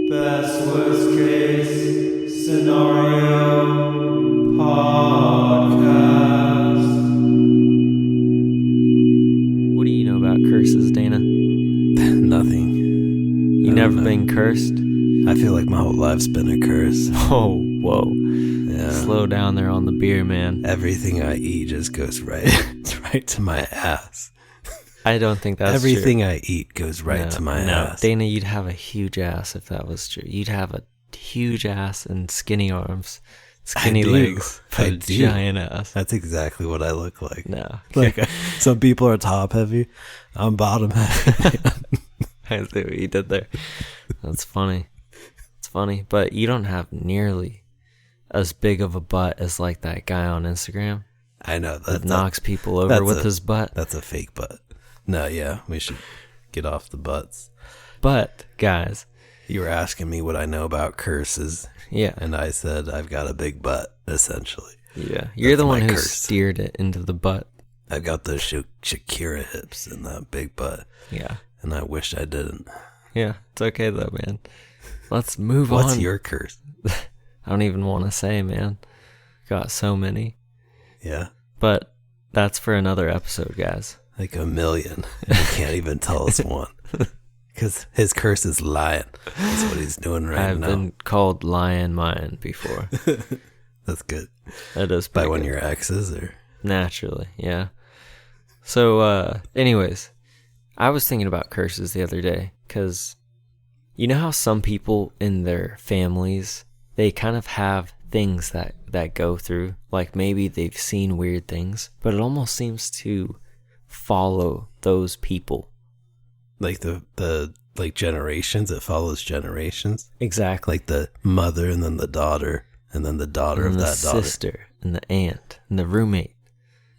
Best worst case scenario podcast. What do you know about curses, Dana? Nothing. You never been cursed? I feel like my whole life's been a curse. Oh, whoa. Yeah. Slow down there on the beer, man. Everything I eat just goes right to my ass. I don't think that's Everything true. I eat goes right to my ass. Dana, you'd have a huge ass if that was true. You'd have a huge ass and skinny arms, skinny legs, but a giant ass. That's exactly what I look like. No. Like some people are top heavy, I'm bottom heavy. I see what you did there. That's funny. It's funny, but you don't have nearly as big of a butt as like that guy on Instagram. I know that knocks people over with his butt. That's a fake butt. No, yeah, we should get off the butts. But, guys, you were asking me what I know about curses. Yeah. And I said I've got a big butt, essentially. Yeah. You're the one who steered it into the butt. I've got those Shakira hips and that big butt. Yeah. And I wish I didn't. Yeah, it's okay though, man. Let's move on. What's your curse? I don't even want to say, man. Got so many. Yeah. But that's for another episode, guys. Like a million. And he can't even tell us one. Because his curse is lying. That's what he's doing now. I've been called Dana and Mayan before. That's good. That is by one of your exes, or? Naturally, yeah. So, anyways, I was thinking about curses the other day. Because you know how some people in their families, they kind of have things that go through. Like maybe they've seen weird things. But it almost seems to follow those people, like the like generations. It follows generations. Exactly. Like the mother and then the daughter and then the daughter and of that daughter, the sister and the aunt and the roommate.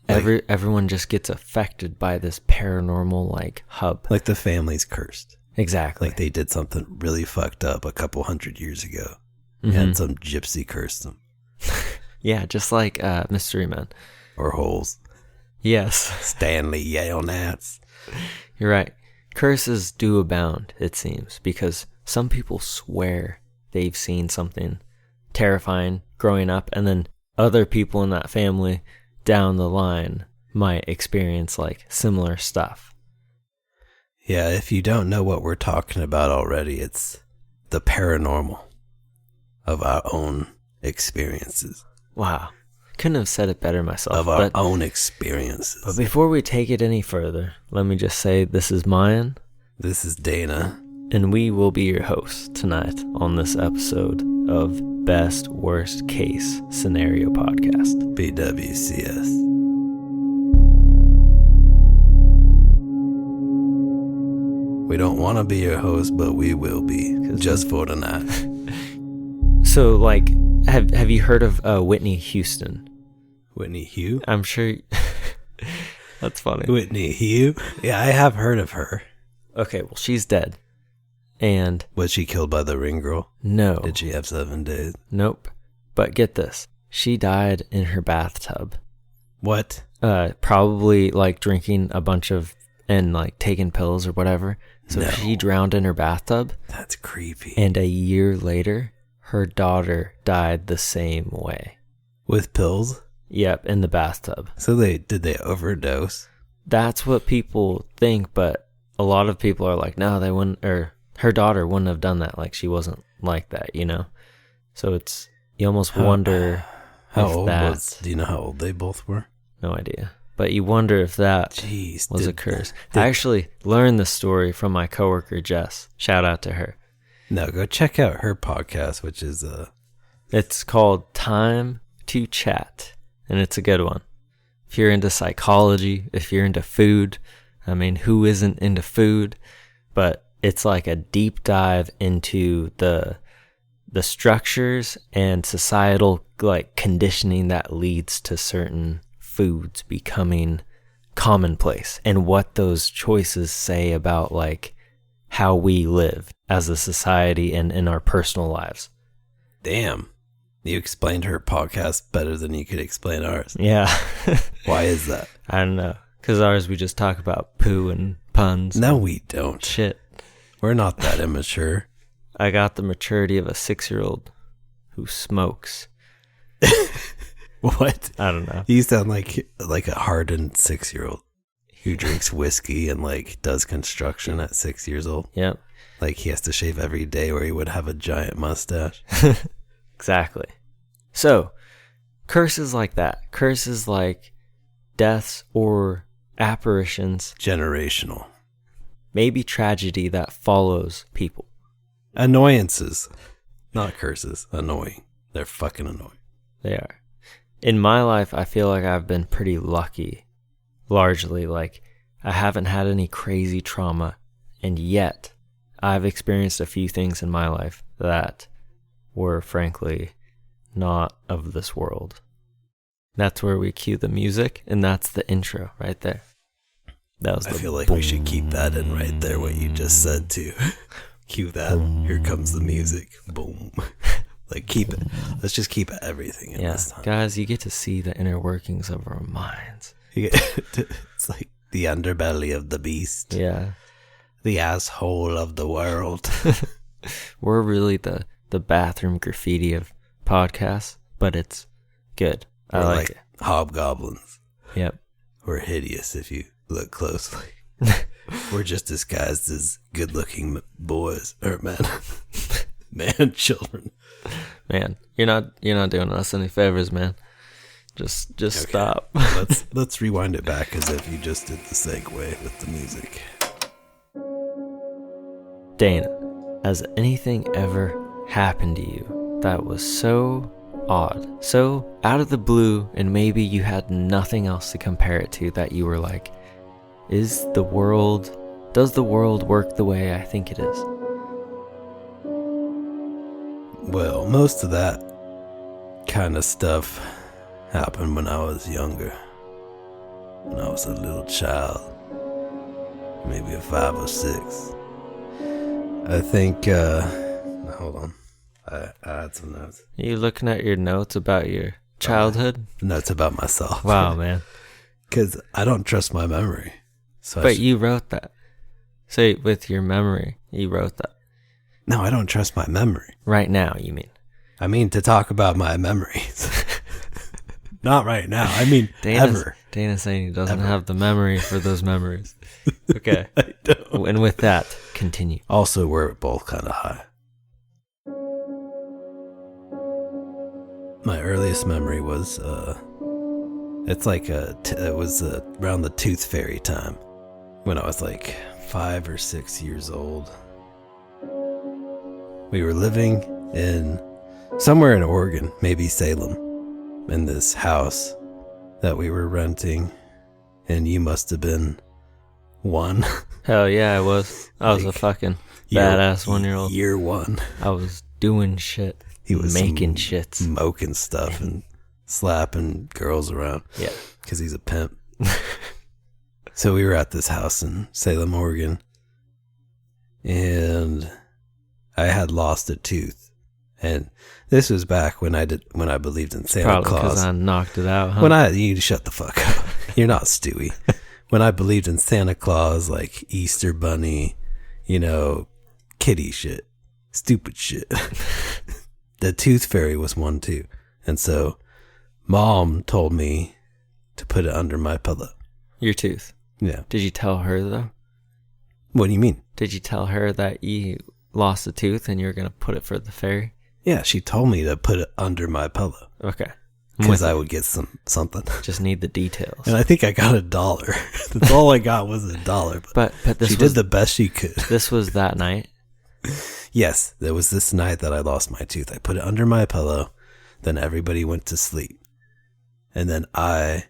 Like, everyone just gets affected by this paranormal like hub. Like the family's cursed. Exactly. Like they did something really fucked up a couple hundred years ago, and some gypsy cursed them. Yeah, just like Mystery Men or Holes. Yes. Stanley Yale Nats. You're right. Curses do abound, it seems, because some people swear they've seen something terrifying growing up, and then other people in that family down the line might experience like similar stuff. Yeah, if you don't know what we're talking about already, it's the paranormal of our own experiences. Wow. Couldn't have said it better myself. Of our own experiences. But before we take it any further, let me just say this is Mayan. This is Dana. And we will be your hosts tonight on this episode of Best Worst Case Scenario Podcast. BWCS. We don't want to be your host, but we will be, just for tonight. So, like, have you heard of Whitney Houston? Whitney Hugh? I'm sure. That's funny. Whitney Hugh? Yeah, I have heard of her. Okay, well, she's dead. And was she killed by the ring girl? No. Did she have 7 days? Nope. But get this. She died in her bathtub. What? Probably like drinking a bunch of and like taking pills or whatever. So she drowned in her bathtub. That's creepy. And a year later, her daughter died the same way. With pills? Yep, in the bathtub. So did they overdose? That's what people think, but a lot of people are like, no, they wouldn't, or her daughter wouldn't have done that. Like she wasn't like that, you know? So it's, you almost wonder how old do you know how old they both were? No idea. But you wonder if that was a curse. I actually learned this story from my coworker, Jess. Shout out to her. No, go check out her podcast, which is it's called Time to Chat, and it's a good one. If you're into psychology, if you're into food, I mean, who isn't into food? But it's like a deep dive into the structures and societal like conditioning that leads to certain foods becoming commonplace, and what those choices say about like how we live as a society and in our personal lives. Damn. You explained her podcast better than you could explain ours. Yeah. Why is that? I don't know. Because ours, we just talk about poo and puns. No, we don't. Shit. We're not that immature. I got the maturity of a 6-year-old who smokes. What? I don't know. You sound like a hardened 6-year-old who drinks whiskey and like does construction at 6 years old. Yep. Like he has to shave every day or he would have a giant mustache. Exactly. So, curses like that. Curses like deaths or apparitions. Generational. Maybe tragedy that follows people. Annoyances. Not curses. Annoying. They're fucking annoying. They are. In my life, I feel like I've been pretty lucky. Largely, like, I haven't had any crazy trauma. And yet, I've experienced a few things in my life that were, frankly, not of this world. That's where we cue the music, and that's the intro right there. That was. I feel like we should keep that in right there, what you just said, too. Cue that. Boom. Here comes the music. Boom. Like, keep it. Let's just keep everything in this time. Guys, you get to see the inner workings of our minds. It's like the underbelly of the beast. Yeah. The asshole of the world. We're really the bathroom graffiti of podcasts, but it's good. I like it. Hobgoblins. Yep. We're hideous if you look closely. We're just disguised as good-looking boys or children. Man, you're not doing us any favors, man. Just okay. Stop. let's rewind it back as if you just did the segue with the music. Dana, has anything ever happened to you that was so odd, so out of the blue, and maybe you had nothing else to compare it to, that you were like, does the world work the way I think it is? Well, most of that kind of stuff happened when I was younger. When I was a little child. Maybe a 5 or 6. I think, hold on. I had some notes. Are you looking at your notes about your childhood? Notes about myself. Wow, man. Because I don't trust my memory. So but you wrote that. So with your memory, you wrote that. No, I don't trust my memory. Right now, you mean? I mean to talk about my memories. Not right now. I mean, ever. Dana's saying he doesn't have the memory for those memories. Okay. I don't. And with that, continue. Also, we're both kind of high. My earliest memory was, it was around the Tooth Fairy time when I was like 5 or 6 years old. We were living somewhere in Oregon, maybe Salem, in this house that we were renting, and you must have been 1. Hell yeah, I was. I was a fucking badass 1-year-old. Year 1. I was doing shit. He was making shit. Smoking stuff and slapping girls around. Yeah. Because he's a pimp. So we were at this house in Salem, Oregon, and I had lost a tooth. And this was back when I believed in Santa Claus. Claus. Because I knocked it out, huh? You shut the fuck up. You're not Stewie. When I believed in Santa Claus, like Easter Bunny, kitty shit, stupid shit. The Tooth Fairy was one too. And so Mom told me to put it under my pillow. Your tooth? Yeah. Did you tell her though? What do you mean? Did you tell her that you lost a tooth and you were going to put it for the fairy? Yeah, she told me to put it under my pillow. Okay. Because I would get something. Just need the details. And I think I got $1. That's all I got was $1. But she did the best she could. This was that night? Yes, there was this night that I lost my tooth. I put it under my pillow. Then everybody went to sleep. And then I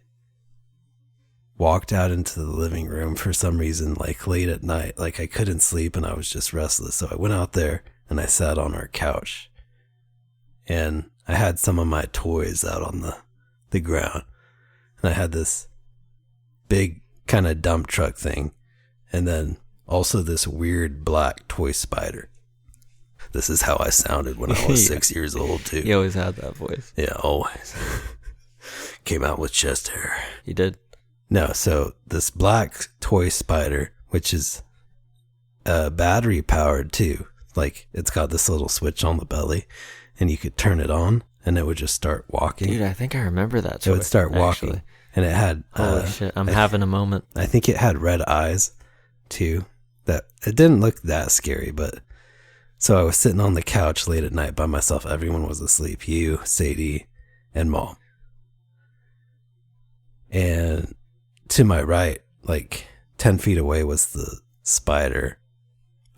walked out into the living room for some reason, like late at night. Like I couldn't sleep and I was just restless. So I went out there and I sat on our couch. And I had some of my toys out on the ground. And I had this big kind of dump truck thing. And then also this weird black toy spider. This is how I sounded when I was 6 years old, too. You always had that voice. Yeah, always. Came out with chest hair. You did? No, so this black toy spider, which is battery powered, too. Like, it's got this little switch on the belly, and you could turn it on, and it would just start walking. Dude, I think I remember that toy. It would start walking, actually. and it had... Holy shit, I'm having a moment. I think it had red eyes, too. That it didn't look that scary, but... So I was sitting on the couch late at night by myself. Everyone was asleep. You, Sadie, and Mom. And to my right, like 10 feet away, was the spider.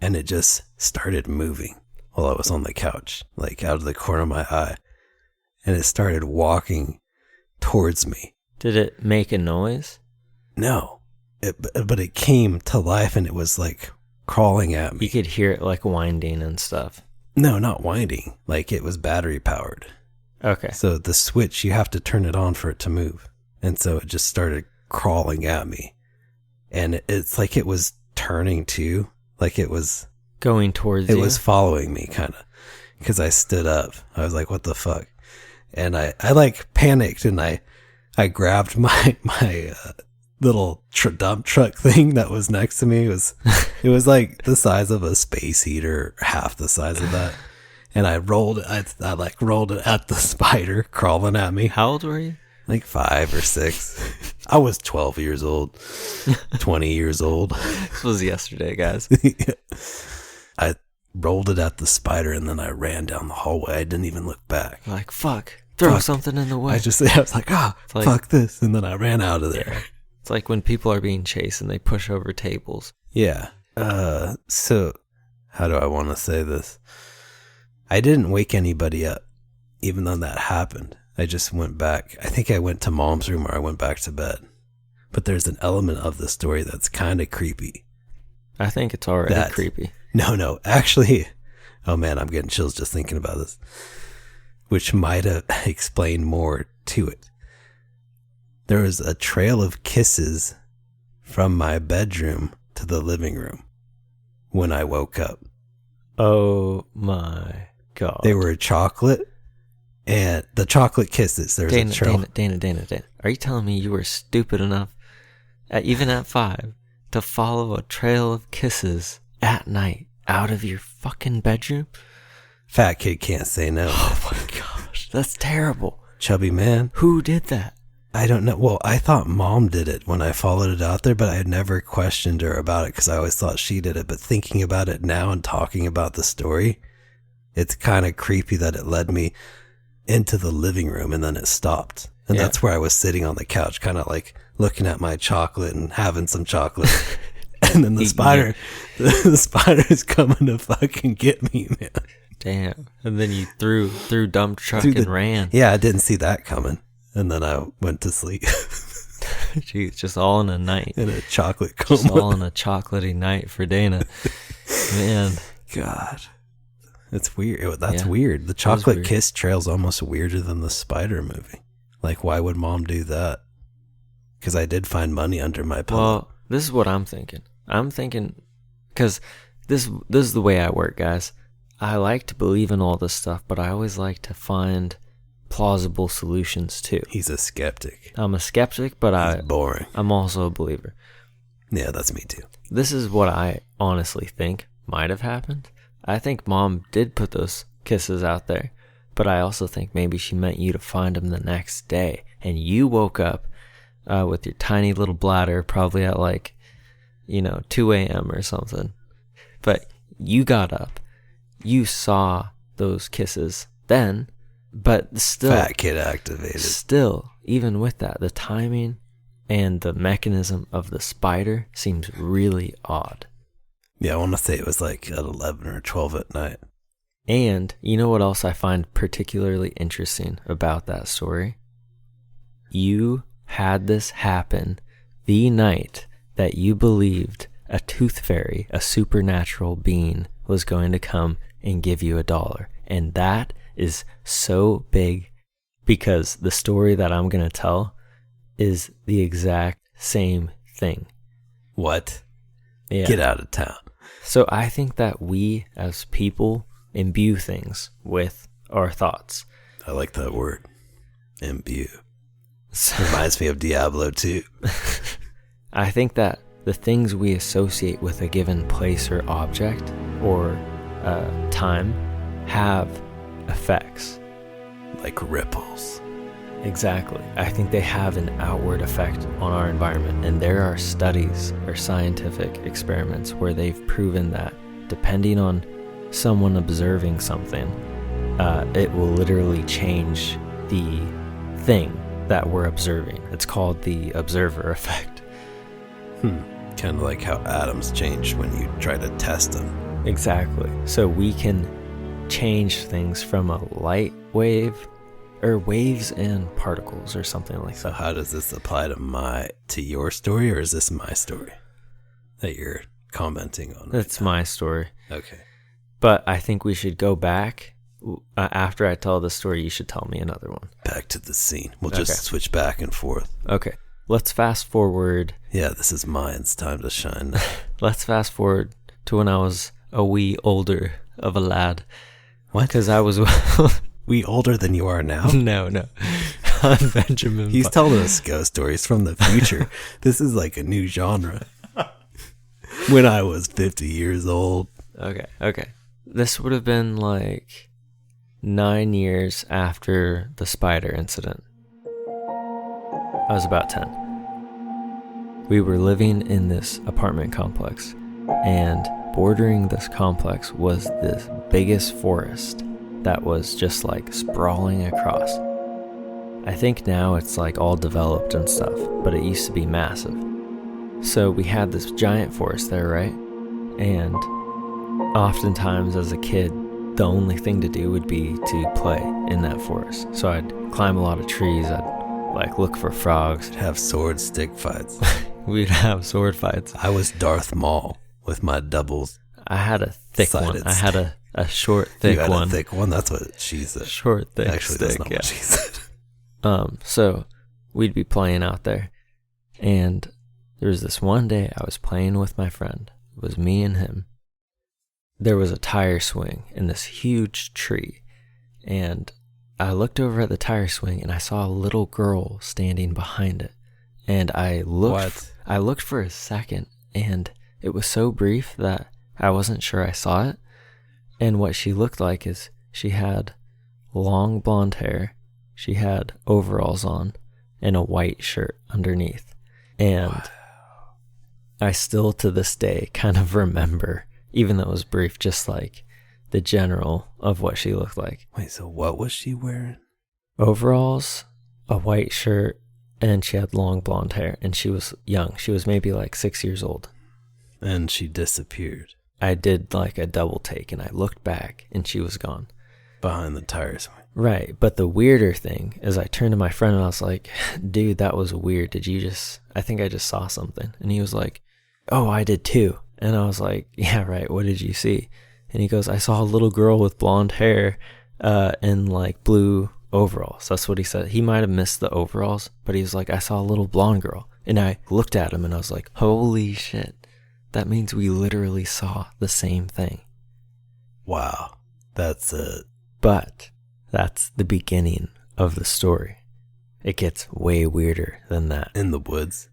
And it just started moving while I was on the couch, like out of the corner of my eye. And it started walking towards me. Did it make a noise? No. But it came to life, and it was like crawling at me. You could hear it like winding and stuff. No, not winding. Like, it was battery powered. Okay. So the switch, you have to turn it on for it to move. And so it just started crawling at me. And it's like it was turning too. Like it was... Going towards you? It was following me, kind of. Because I stood up. I was like, what the fuck? And I like panicked, and I grabbed my little dump truck thing that was next to me. It was like the size of a space heater, half the size of that. And I rolled it. I like rolled it at the spider crawling at me. How old were you? Like 5 or 6. I was 12 years old, 20 years old. This was yesterday, guys. Yeah. I rolled it at the spider, and then I ran down the hallway. I didn't even look back. Like, fuck. Throw something in the way. I was like, like, fuck this. And then I ran out of there. Yeah. It's like when people are being chased and they push over tables. Yeah. So how do I want to say this? I didn't wake anybody up, even though that happened. I just went back. I think I went to Mom's room, or I went back to bed. But there's an element of the story that's kind of creepy. I think it's already creepy. No. Actually, oh man, I'm getting chills just thinking about this. Which might have explained more to it. There was a trail of kisses from my bedroom to the living room when I woke up. Oh my God. They were chocolate, and the chocolate kisses. There's a trail. Dana. Are you telling me you were stupid enough, even at 5, to follow a trail of kisses at night out of your fucking bedroom? Fat kid can't say no. Oh my gosh, that's terrible. Chubby man. Who did that? I don't know. Well, I thought Mom did it when I followed it out there, but I had never questioned her about it because I always thought she did it. But thinking about it now and talking about the story, it's kind of creepy that it led me into the living room and then it stopped. And that's where I was sitting on the couch, kind of like looking at my chocolate and having some chocolate. And then the spider is coming to fucking get me, man. Damn. And then you threw dump truck and ran. Yeah, I didn't see that coming. And then I went to sleep. Jeez, just all in a night. In a chocolate coma. Just all in a chocolatey night for Dana. Man. God. It's weird. That's weird. The chocolate kiss trail's almost weirder than the spider movie. Like, why would Mom do that? Because I did find money under my pillow. Well, this is what I'm thinking. I'm thinking, because this is the way I work, guys. I like to believe in all this stuff, but I always like to find plausible solutions too. He's a skeptic. I'm a skeptic, but He's boring. I'm also a believer. Yeah, that's me too. This is what I honestly think might have happened. I think Mom did put those kisses out there, but I also think maybe she meant you to find them the next day, and you woke up with your tiny little bladder, probably at 2 a.m. or something. But you got up, you saw those kisses then, but still... Fat kid activated. Still, even with that, the timing and the mechanism of the spider seems really odd. Yeah, I want to say it was like at 11 or 12 at night. And you know what else I find particularly interesting about that story? You had this happen the night that you believed a tooth fairy, a supernatural being, was going to come and give you $1. And that is so big because the story that I'm going to tell is the exact same thing. What? Yeah. Get out of town. So I think that we as people imbue things with our thoughts. I like that word. Imbue. Reminds me of Diablo 2. I think that the things we associate with a given place or object or time have effects. Like ripples. Exactly. I think they have an outward effect on our environment, and there are studies or scientific experiments where they've proven that depending on someone observing something, it will literally change the thing that we're observing. It's called the observer effect. Kind of like how atoms change when you try to test them. Exactly. So we can change things from a light wave, or waves and particles, or something like So that. how does this apply to your story, or is this my story that you're commenting on? That's my story. Okay. But I think we should go back. After I tell the story, you should tell me another one. Back to the scene. We'll Okay. just switch back and forth. Okay. Let's fast forward. Yeah, this is mine's time to shine. Let's fast forward to when I was a wee older of a lad. What? Because I was... We older than you are now? No. I'm Benjamin. He's telling us ghost stories from the future. This is like a new genre. When I was 50 years old. Okay. This would have been like 9 years after the spider incident. I was about 10. We were living in this apartment complex, and bordering this complex was this biggest forest that was just like sprawling across. I think now it's like all developed and stuff, but it used to be massive. So we had this giant forest there, right? And oftentimes as a kid, the only thing to do would be to play in that forest. So I'd climb a lot of trees, I'd like look for frogs. Have sword stick fights. We'd have sword fights. I was Darth Maul with my doubles. I had a thick one. Sided I had a short, thick you had one. a thick one? That's what she said. Short, thick Actually, stick, that's not yeah. what she said. So we'd be playing out there, and there was this one day I was playing with my friend. It was me and him. There was a tire swing in this huge tree, and I looked over at the tire swing and I saw a little girl standing behind it. And I looked for a second, and it was so brief that I wasn't sure I saw it. And what she looked like is she had long blonde hair, she had overalls on, and a white shirt underneath. And I still to this day kind of remember, even though it was brief, just like the general of what she looked like. Wait, so what was she wearing? Overalls, a white shirt, and she had long blonde hair, and she was young. She was maybe like 6 years old. And she disappeared. I did like a double take, and I looked back, and she was gone. Behind the tires. Right, but the weirder thing is I turned to my friend and I was like, dude, that was weird. I think I just saw something. And he was like, oh, I did too. And I was like, yeah, right, what did you see? And he goes, I saw a little girl with blonde hair and like blue overalls. That's what he said. He might have missed the overalls, but he was like, I saw a little blonde girl. And I looked at him and I was like, holy shit. That means we literally saw the same thing. Wow. That's it. But that's the beginning of the story. It gets way weirder than that. In the woods?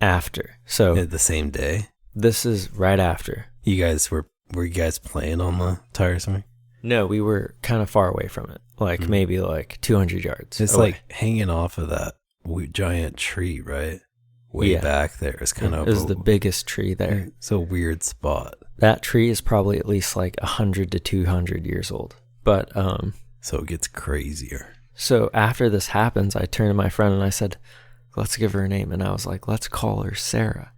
After. So The same day? this is right after. You guys were you guys playing on the tire swing? No, we were kind of far away from it. Like maybe like 200 yards It's away. like hanging off of that giant tree, right? Way Yeah. back there. It's kind of It was the biggest tree there. It's a weird spot. That tree is probably at least like 100 to 200 years old. But So it gets crazier. so after this happens, I turned to my friend and I said, let's give her a name. And I was like, let's call her Sarah.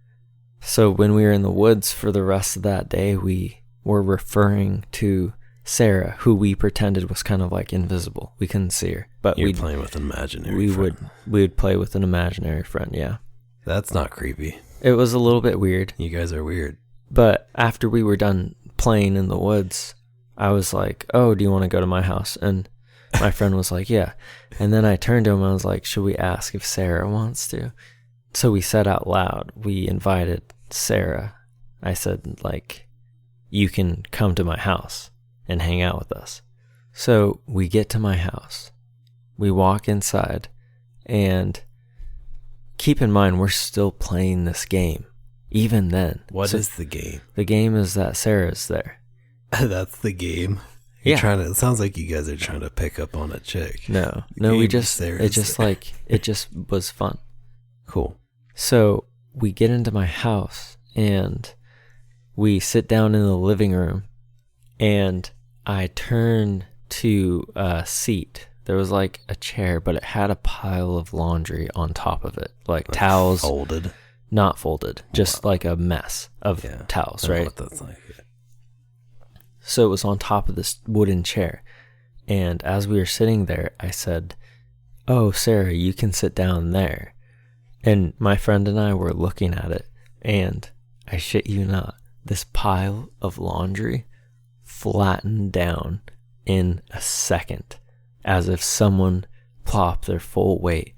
So when we were in the woods for the rest of that day, we were referring to Sarah, who we pretended was kind of like invisible. We couldn't see her, but You're playing with an imaginary we friend. would play with an imaginary friend. Yeah, That's not creepy. it was a little bit weird. You guys are weird. But after we were done playing in the woods, I was like, oh, do you want to go to my house? And my friend was like, yeah. And then I turned to him and I was like, should we ask if Sarah wants to? So we said out loud, we invited Sarah. I said, like, you can come to my house and hang out with us. So we get to my house. We walk inside, and keep in mind, we're still playing this game. Even then. What is the game? The game is that Sarah's there. That's the game. Yeah. It sounds like you guys are trying to pick up on a chick. No, It just was fun. Cool. So we get into my house and we sit down in the living room and I turn to a seat. There was like a chair, but it had a pile of laundry on top of it, like towels. Folded? Not folded, just like a mess of towels, right? What that's like. So it was on top of this wooden chair. And as we were sitting there, I said, "Oh, Sarah, you can sit down there." And my friend and I were looking at it, and I shit you not, this pile of laundry flattened down in a second, as if someone plopped their full weight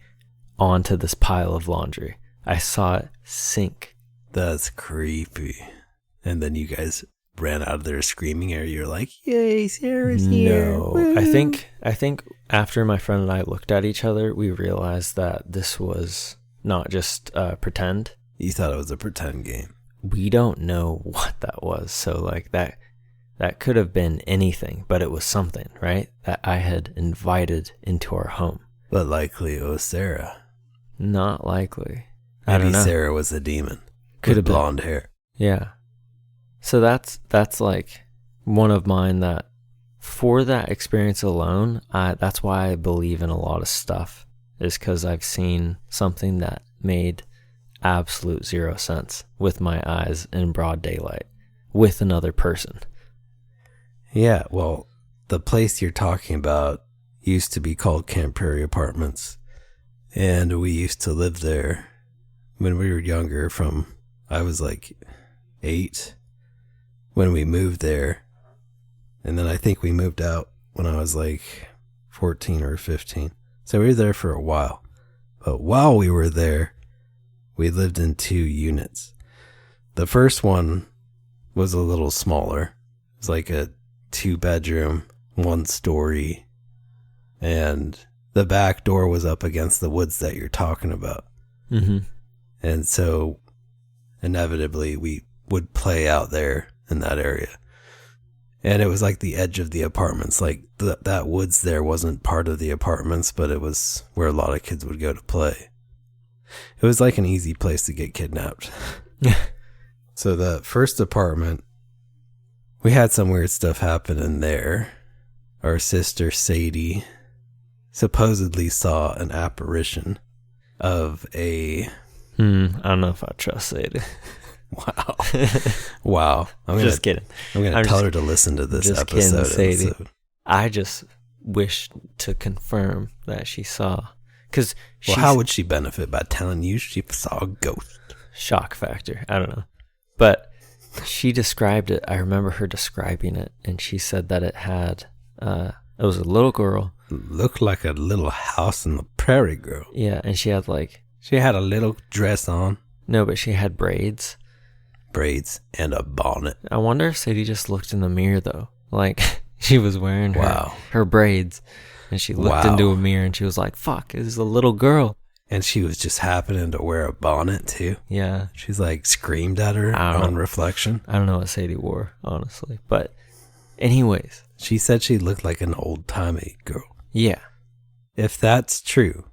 onto this pile of laundry. I saw it sink. That's creepy. And then you guys ran out of there screaming, or you're like, "Yay, Sarah's here." No, Woo. I think after my friend and I looked at each other, we realized that this was not just pretend. You thought it was a pretend game. We don't know what that was. So like that could have been anything, but it was something, right? That I had invited into our home. But likely it was Sarah. Not likely. I don't Maybe know. Sarah was a demon. Could have with been. blonde hair. Yeah. So that's like one of mine that for that experience alone, that's why I believe in a lot of stuff, is because I've seen something that made absolute zero sense with my eyes in broad daylight with another person. Yeah, well, the place you're talking about used to be called Camp Prairie Apartments. And we used to live there when we were younger I was like 8 when we moved there. And then I think we moved out when I was like 14 or 15. So we were there for a while. But while we were there, we lived in 2 units. The first one was a little smaller. It was like a 2-bedroom, 1-story. And the back door was up against the woods that you're talking about. Mm-hmm. And so inevitably we would play out there in that area. And it was like the edge of the apartments. Like that woods there wasn't part of the apartments, but it was where a lot of kids would go to play. It was like an easy place to get kidnapped. So the first apartment, we had some weird stuff happen in there. Our sister Sadie supposedly saw an apparition of a... I don't know if I trust Sadie. Wow. Wow. Just kidding. I'm going to tell her to listen to this episode. Sadie. I just wish to confirm that she saw. Because how would she benefit by telling you she saw a ghost? Shock factor. I don't know. But she described it. I remember her describing it. And she said that it had... it was a little girl. Looked like a little house in the prairie, girl. Yeah, and she had like... She had a little dress on. No, but she had braids. Braids and a bonnet. I wonder if Sadie just looked in the mirror, though. Like, she was wearing her braids. And she looked into a mirror and she was like, fuck, this is a little girl. And she was just happening to wear a bonnet, too. Yeah. She's like screamed at her on reflection. I don't know what Sadie wore, honestly. But anyways. She said she looked like an old-timey girl. Yeah. If that's true,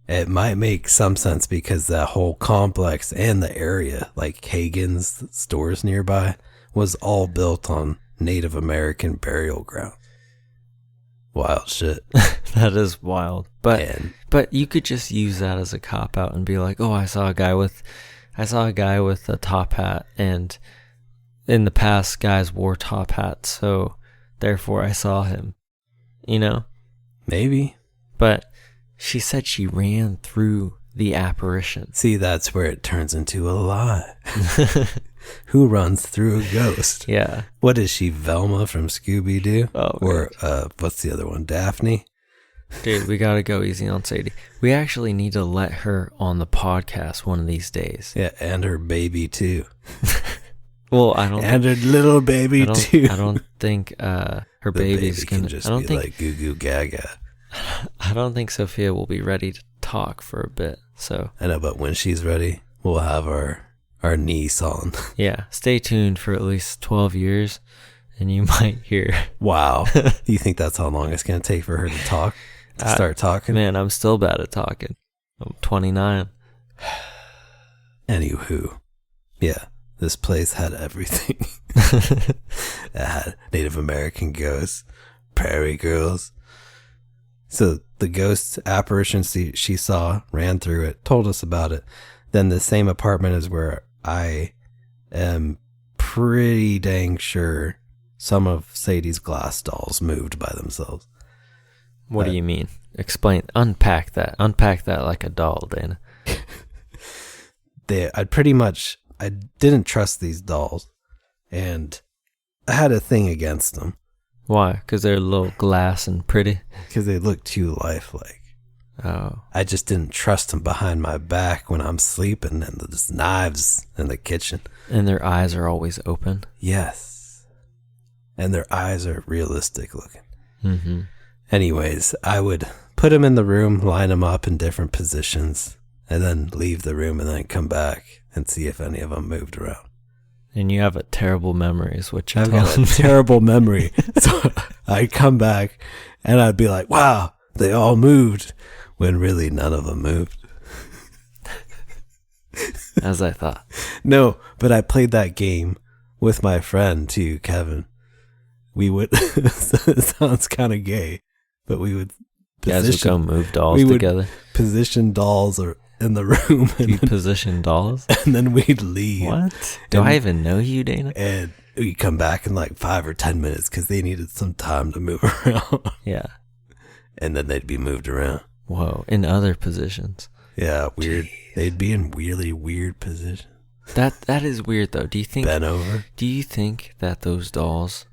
it might make some sense because that whole complex and the area, like Hagen's stores nearby, was all built on Native American burial ground. Wild shit. That is wild. But you could just use that as a cop out and be like, "Oh, I saw a guy with a top hat, and in the past guys wore top hats, so therefore I saw him." You know? Maybe. But she said she ran through the apparition. See, that's where it turns into a lie. Who runs through a ghost? Yeah. What is she, Velma from Scooby-Doo? Oh, or what's the other one, Daphne? Dude, we gotta go easy on Sadie. We actually need to let her on the podcast one of these days. Yeah, and her baby too. Well, I don't. And her little baby too. I don't think her baby's gonna. Can just I don't be think like goo goo gaga. I don't think Sophia will be ready to talk for a bit. So I know, but when she's ready, we'll have our niece on. Yeah, stay tuned for at least 12 years, and you might hear. Wow. Do you think that's how long it's going to take for her to talk? To start talking? Man, I'm still bad at talking. I'm 29. Anywho, yeah, this place had everything. It had Native American ghosts, prairie girls. So the ghost apparitions she saw, ran through it, told us about it. Then the same apartment is where I am pretty dang sure some of Sadie's glass dolls moved by themselves. What do you mean? Explain. Unpack that. Unpack that like a doll, Dana. I didn't trust these dolls, and I had a thing against them. Why? Because they're a little glass and pretty? Because they look too lifelike. Oh. I just didn't trust them behind my back when I'm sleeping, and there's knives in the kitchen. And their eyes are always open? Yes. And their eyes are realistic looking. Mm-hmm. Anyways, I would put them in the room, line them up in different positions, and then leave the room and then come back and see if any of them moved around. And you have a terrible memory is what you're I've telling got a me. terrible memory. So I'd come back and I'd be like, wow, they all moved, when really none of them moved. As I thought. No, but I played that game with my friend too, Kevin. We would, it sounds kind of gay, but we would You guys would go move dolls we would together? position dolls in the room, You position dolls? and then we'd leave. What? Do I even know you, Dana? And we'd come back in like 5 or 10 minutes because they needed some time to move around. Yeah. And then they'd be moved around. Whoa. In other positions. Yeah, weird. Jeez. They'd be in really weird positions. That is weird though. Do you think that those dolls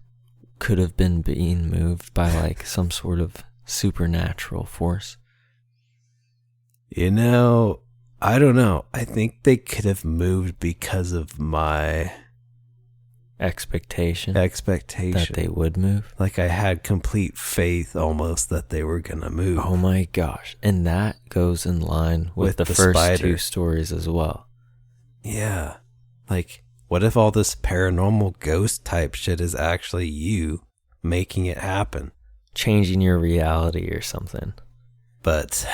could have been being moved by like some sort of supernatural force? You know, I don't know. I think they could have moved because of my expectation that they would move. Like I had complete faith almost that they were going to move. Oh my gosh. And that goes in line with the first spider. 2 stories as well. Yeah. Like, what if all this paranormal ghost type shit is actually you making it happen? Changing your reality or something. But,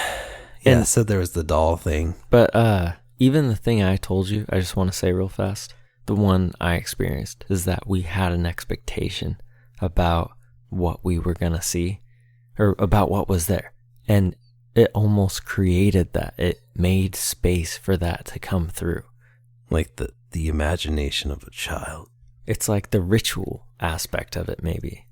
yeah, so there was the doll thing. But even the thing I told you, I just want to say real fast, the one I experienced is that we had an expectation about what we were going to see or about what was there. And it almost created that. It made space for that to come through. Like the imagination of a child. It's like the ritual aspect of it, maybe.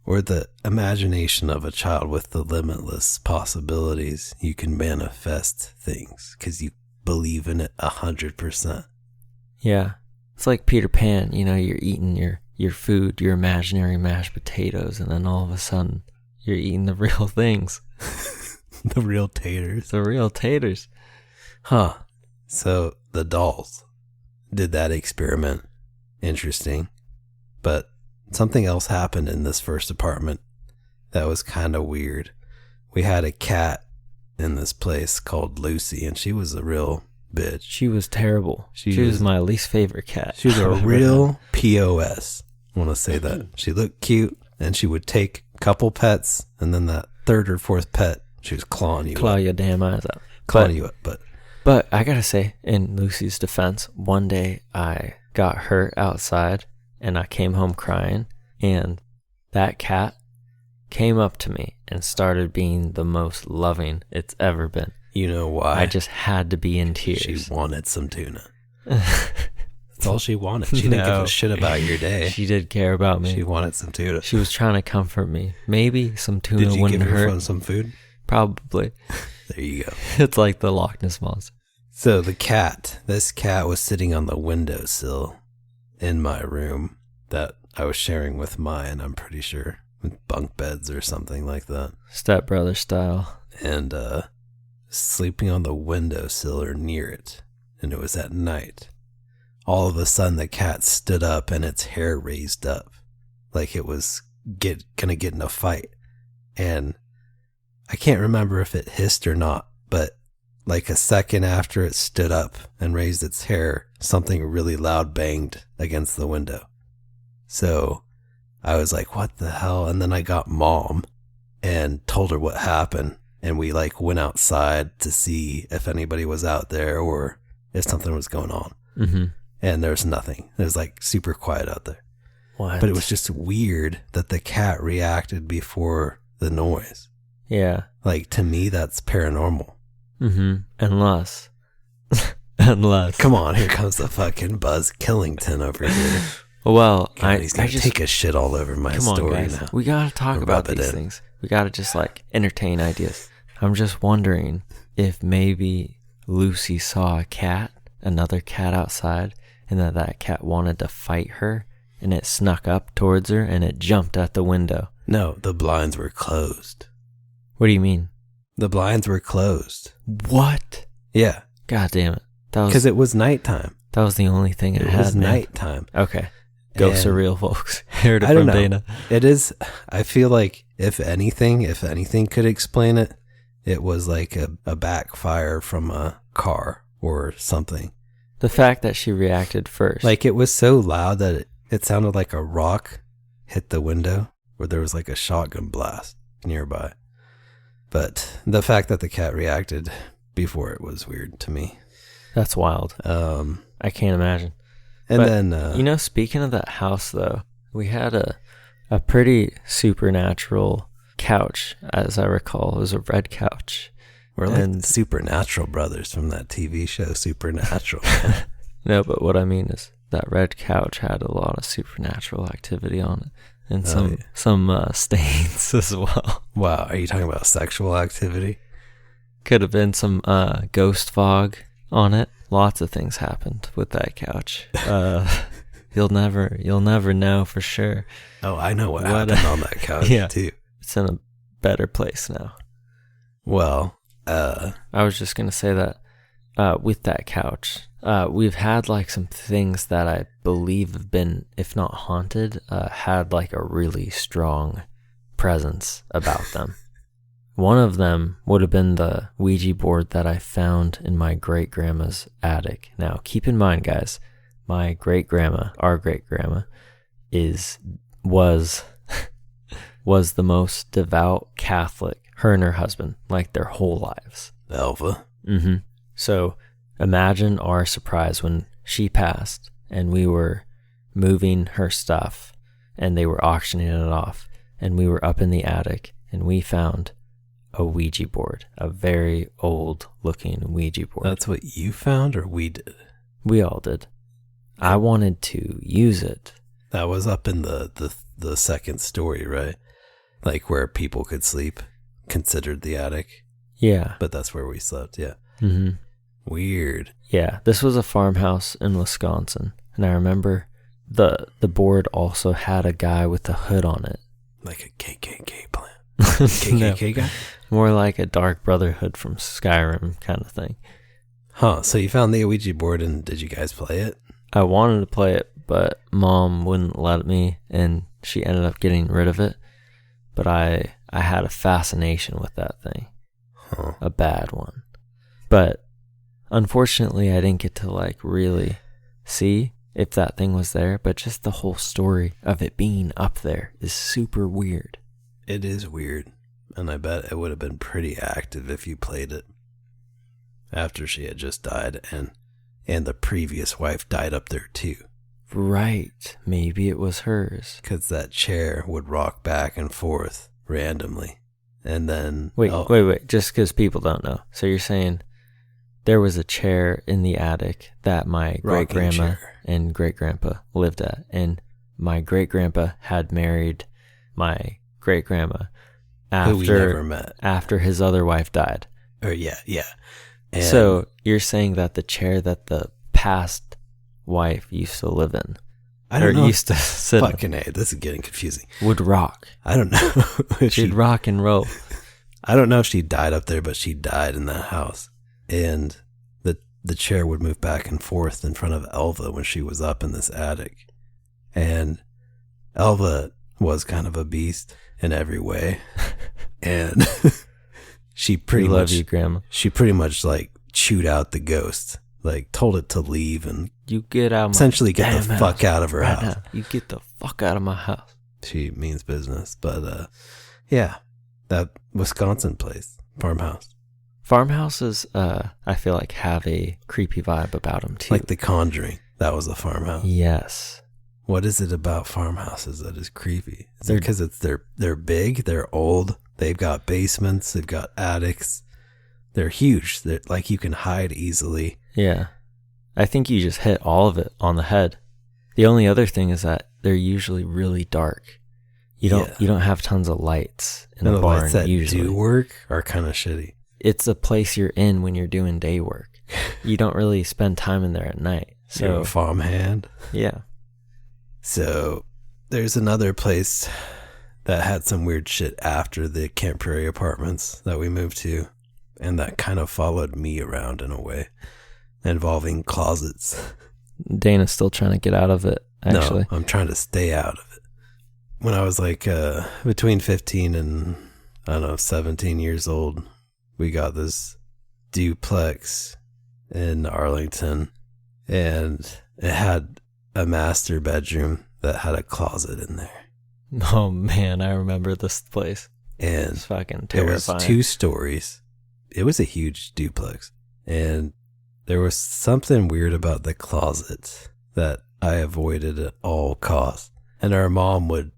Or the imagination of a child with the limitless possibilities. You can manifest things because you believe in it 100%. Yeah. It's like Peter Pan, you know, you're eating your food, your imaginary mashed potatoes, and then all of a sudden you're eating the real things. The real taters. The real taters. Huh. So the dolls did that experiment. Interesting. But something else happened in this first apartment that was kind of weird. We had a cat in this place called Lucy, and she was a real bitch. She was terrible. She was my least favorite cat. She was a real POS. I want to say that. She looked cute, and she would take a couple pets, and then that 3rd or 4th pet, she was clawing you Claw up. your damn eyes out. Clawing you up, But I gotta say, in Lucy's defense, one day I got hurt outside, and I came home crying, and that cat came up to me and started being the most loving it's ever been. You know why? I just had to be in tears. She wanted some tuna. That's all she wanted. She didn't give a shit about your day. She did care about me. She wanted some tuna. She was trying to comfort me. Maybe some tuna wouldn't hurt. Did you give her some food? Probably. There you go. It's like the Loch Ness Monster. So this cat was sitting on the windowsill in my room that I was sharing with Mayan, I'm pretty sure, with bunk beds or something like that. Stepbrother style. And sleeping on the windowsill or near it, and it was at night. All of a sudden, the cat stood up and its hair raised up, like it was gonna get in a fight. And I can't remember if it hissed or not, but like a second after it stood up and raised its hair, something really loud banged against the window. So I was like, what the hell? And then I got Mom and told her what happened. And we like went outside to see if anybody was out there or if something was going on. Mm-hmm. And there's nothing. It was like super quiet out there. What? But it was just weird that the cat reacted before the noise. Yeah. Like, to me, that's paranormal. Mm-hmm. Unless. Come on, here comes the fucking Buzz Killington over here. Well, God, he's going to take a shit all over my story guys. now. We got to talk about these things. We got to just like entertain ideas. I'm just wondering if maybe Lucy saw a cat, another cat outside, and that cat wanted to fight her, and it snuck up towards her, and it jumped out the window. No, the blinds were closed. What do you mean? The blinds were closed. What? Yeah. God damn it. Because it was nighttime. That was the only thing it had, was man. nighttime. Okay. Ghosts are real, folks. Heard it I don't from know. Dana. It is, I feel like if anything could explain it, it was like a backfire from a car or something. The fact that she reacted first. Like, it was so loud that it sounded like a rock hit the window, or there was like a shotgun blast nearby. But the fact that the cat reacted before it was weird to me. That's wild. I can't imagine. And but, then, speaking of that house, though, we had a pretty supernatural couch, as I recall. It was a red couch. We're like the Supernatural brothers from that TV show, Supernatural. No, but what I mean is that red couch had a lot of supernatural activity on it. And some stains as well. Wow, are you talking about sexual activity? Could have been some ghost fog on it. Lots of things happened with that couch. You'll never know for sure. Oh, I know what happened on that couch too. It's in a better place now. Well, I was just gonna say that with that couch, we've had like some things that I believe have been, if not haunted, had like a really strong presence about them. One of them would have been the Ouija board that I found in my great-grandma's attic. Now, keep in mind, guys, my great-grandma, our great-grandma, was the most devout Catholic, her and her husband, like their whole lives. Alpha. Mm-hmm. So imagine our surprise when she passed and we were moving her stuff and they were auctioning it off and we were up in the attic and we found a Ouija board, a very old looking Ouija board. That's what you found, or we did? We all did. I wanted to use it. That was up in the second story, right? Like where people could sleep, considered the attic. Yeah. But that's where we slept, yeah. Mm-hmm. Weird. Yeah, this was a farmhouse in Wisconsin, and I remember the board also had a guy with a hood on it. Like a KKK plan. KKK guy? More like a Dark Brotherhood from Skyrim kind of thing. Huh, so you found the Ouija board and did you guys play it? I wanted to play it, but Mom wouldn't let me, and she ended up getting rid of it. But I had a fascination with that thing. Huh. A bad one. But unfortunately, I didn't get to like really see if that thing was there, but just the whole story of it being up there is super weird. It is weird, and I bet it would have been pretty active if you played it after she had just died, and the previous wife died up there too. Right, maybe it was hers. Because that chair would rock back and forth randomly, and then... Wait, just because people don't know. So you're saying there was a chair in the attic that my great-grandma and great-grandpa lived at, and my great-grandpa had married my great-grandma who we never met. After his other wife died. Yeah. And so you're saying that the chair that the past wife used to live in, I don't know, used to sit fucking A, this is getting confusing. Would rock. I don't know. If She'd rock and roll. I don't know if she died up there, but she died in that house. And the chair would move back and forth in front of Elva when she was up in this attic. And Elva was kind of a beast in every way. And she pretty much... love you, Grandma. She pretty much like chewed out the ghost. Like told it to leave and... You get out of my... Essentially get the fuck out of her house. Now. You get the fuck out of my house. She means business. But yeah, that Wisconsin place, farmhouse. Farmhouses, I feel like have a creepy vibe about them too. Like The Conjuring. That was a farmhouse. Yes. What is it about farmhouses that is creepy? Is it because they're big, they're old, they've got basements, they've got attics, they're huge. They're like you can hide easily. Yeah. I think you just hit all of it on the head. The only other thing is that they're usually really dark. You don't have tons of lights in a barn. Lights that usually do work are kind of shitty. It's a place you're in when you're doing day work. You don't really spend time in there at night. So You're a farmhand. Yeah. So there's another place that had some weird shit after the Camp Prairie apartments that we moved to, and that kind of followed me around in a way, involving closets. Dana's still trying to get out of it, actually. No, I'm trying to stay out of it. When I was like between 15 and, 17 years old, we got this duplex in Arlington, and it had a master bedroom that had a closet in there. Oh man, I remember this place. And it's fucking terrifying. It was 2 stories. It was a huge duplex. And there was something weird about the closet that I avoided at all costs. And our mom would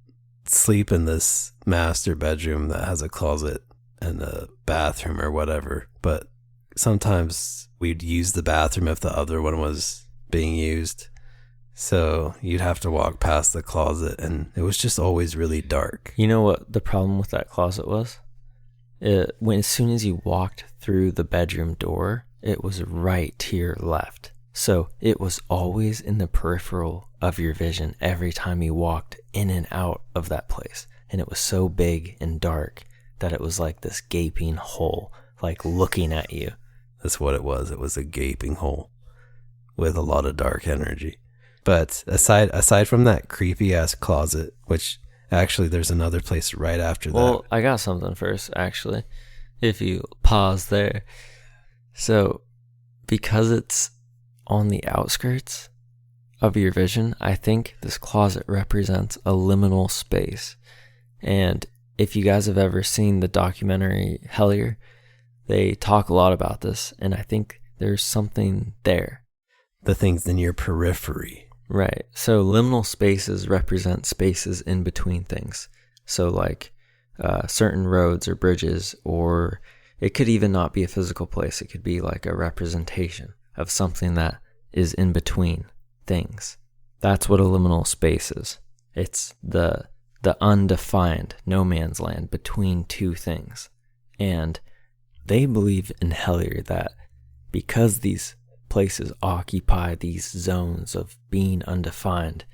sleep in this master bedroom that has a closet and a bathroom or whatever. But sometimes we'd use the bathroom if the other one was being used. So you'd have to walk past the closet, and it was just always really dark. You know what the problem with that closet was? As soon as you walked through the bedroom door, it was right to your left. So it was always in the peripheral of your vision every time you walked in and out of that place. And it was so big and dark that it was like this gaping hole, like looking at you. That's what it was. It was a gaping hole with a lot of dark energy. But aside from that creepy ass closet, which actually there's another place right after that. Well, I got something first, actually, if you pause there. So because it's on the outskirts of your vision, I think this closet represents a liminal space. And if you guys have ever seen the documentary Hellier, they talk a lot about this, and I think there's something there. The things in your periphery. Right. So liminal spaces represent spaces in between things. So like certain roads or bridges, or it could even not be a physical place. It could be like a representation of something that is in between things. That's what a liminal space is. It's the undefined no man's land between two things. And they believe in Hellier that because these places occupy these zones of being undefined,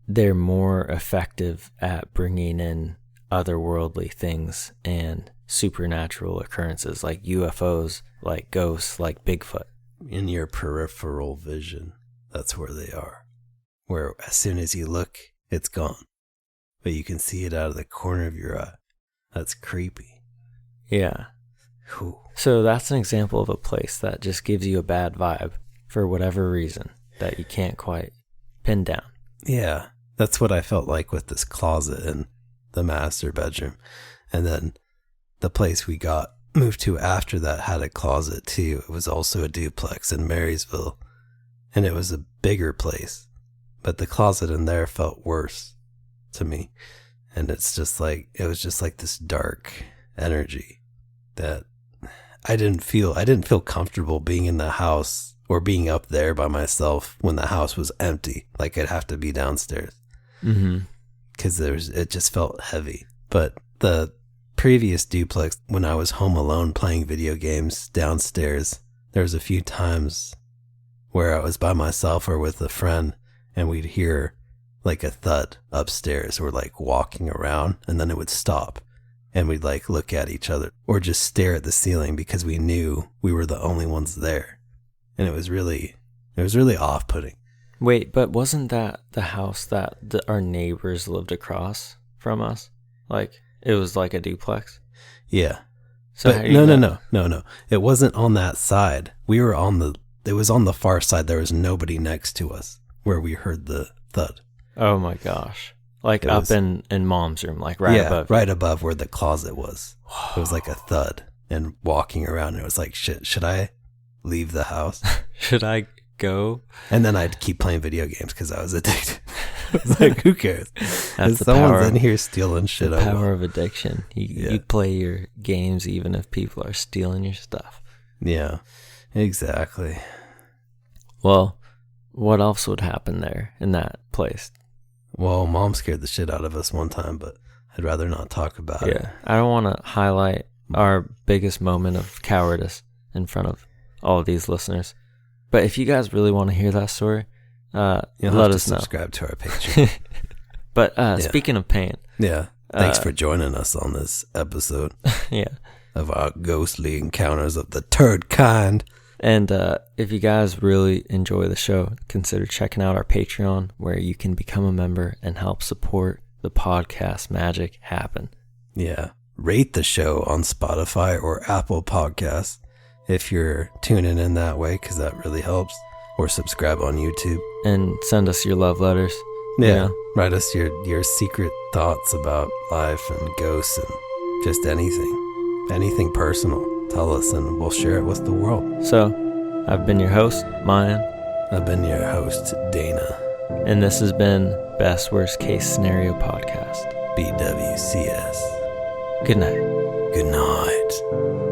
they're more effective at bringing in otherworldly things and supernatural occurrences like UFOs, like ghosts, like Bigfoot. In your peripheral vision, that's where they are. Where as soon as you look, it's gone. But you can see it out of the corner of your eye. That's creepy. Yeah. Whew. So that's an example of a place that just gives you a bad vibe for whatever reason that you can't quite pin down. Yeah, that's what I felt like with this closet in the master bedroom. And then the place we moved to after that had a closet too. It was also a duplex in Marysville, and it was a bigger place. But the closet in there felt worse to me. And it was just like this dark energy that I didn't feel comfortable being in the house or being up there by myself when the house was empty. Like I'd have to be downstairs. Mm-hmm. Because it just felt heavy. But the previous duplex, when I was home alone playing video games downstairs, there was a few times where I was by myself or with a friend, and we'd hear like a thud upstairs or like walking around, and then it would stop. And we'd like look at each other or just stare at the ceiling because we knew we were the only ones there. And it was really off-putting. Wait, but wasn't that the house that our neighbors lived across from us? Like, it was like a duplex? Yeah. So but no. It wasn't on that side. It was on the far side. There was nobody next to us where we heard the thud. Oh my gosh. Like It up was- in Mom's room, like right above. right above where the closet was. It was like a thud. And walking around, and it was like, shit, should I leave the house? Should I go? And then I'd keep playing video games because I was addicted. I was like, who cares? That's If the someone's power in here stealing shit, The I will. power of addiction. You play your games even if people are stealing your stuff. Yeah, exactly. Well, what else would happen there in that place? Well, Mom scared the shit out of us one time, but I'd rather not talk about it. Yeah, I don't want to highlight our biggest moment of cowardice in front of all of these listeners. But if you guys really want to hear that story, You'll let have to us know. subscribe to our Patreon. But speaking of pain, Yeah. Thanks for joining us on this episode yeah. of our ghostly encounters of the third kind. And if you guys really enjoy the show, consider checking out our Patreon, where you can become a member and help support the podcast magic happen. Yeah. Rate the show on Spotify or Apple Podcasts if you're tuning in that way, because that really helps. Or subscribe on YouTube. And send us your love letters. Yeah. You know? Write us your secret thoughts about life and ghosts and just anything. Anything personal. Tell us and we'll share it with the world. So, I've been your host, Mayan. I've been your host, Dana. And this has been Best Worst Case Scenario Podcast. BWCS. Good night. Good night.